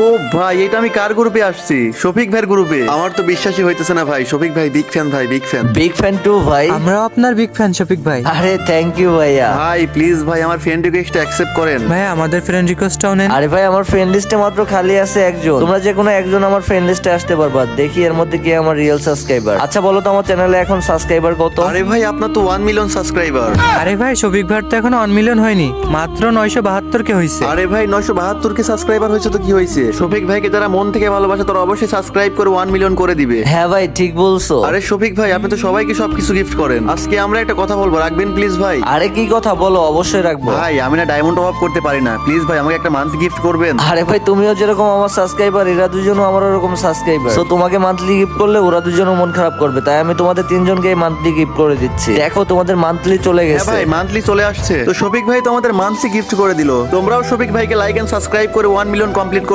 ও ভাই, এটা আমি কার গ্রুপে আসছি? শফিক ভাইয়ের গ্রুপে। আমার তো বিশ্বাসই হইতেছে না ভাই। শফিক ভাই বিগ ফ্যান ভাই, big fan. Big fan too ভাই। আমরাও আপনার বিগ ফ্যান শফিক ভাই। আরে থ্যাংক ইউ ভাইয়া। ভাই প্লিজ ভাই আমার ফ্রেন্ড রিকোয়েস্ট অ্যাকসেপ্ট করেন। ভাই আমাদের ফ্রেন্ড রিকোয়েস্টটাও নেন। আরে ভাই আমার ফ্রেন্ড লিস্টে মাত্র খালি আছে একজন, তোমরা যে কোনো একজন আমার ফ্রেন্ড লিস্টে আসতে পারবা। দেখি এর মধ্যে কি আমার রিয়েল সাবস্ক্রাইবার। আচ্ছা বলো তো আমার চ্যানেলে এখন সাবস্ক্রাইবার কত? আরে ভাই আপনার তো 1 মিলিয়ন সাবস্ক্রাইবার। আরে ভাই শফিক ভাইয়ের তো এখনো 1 মিলিয়ন হয়নি, মাত্র 972 কে হয়েছে। আরে ভাই 972 কে সাবস্ক্রাইবার হয়েছে তো কি হয়েছে? শফিক ভাইকে যারা মন থেকে ভালোবাসে তারা অবশ্যই সাবস্ক্রাইব করে 1 মিলিয়ন করে দিবে। হ্যাঁ ভাই ঠিক বলছো। আরে শফিক ভাই আপনি তো সবাইকে সবকিছু গিফট করেন, আজকে আমরা একটা কথা বলবো, রাখবেন প্লিজ ভাই? আরে কি কথা বলো, অবশ্যই রাখবো। ভাই আমি না ডায়মন্ড অফ করতে পারি না, প্লিজ ভাই আমাকে একটা মান্থলি গিফট করবেন। আরে ভাই তুমিও যেরকম আমার সাবস্ক্রাইবার, এরা দুজনও আমার ওরকম সাবস্ক্রাইবার। তো তোমাকে মান্থলি গিফট করলে ওরা দুজনও মন খারাপ করবে, তাই আমি তোমাদের তিনজনকে মান্থলি গিফট করে দিচ্ছি। দেখো তোমাদের মান্থলি চলে হ্যাঁ গেছে। ভাই মান্থলি চলে আসছে। তো শফিক ভাই তো আমাদের মান্থলি গিফট করে দিল। তোমরাও শফিক ভাইকে লাইক এন্ড সাবস্ক্রাইব করে 1 মিলিয়ন কমপ্লিট করে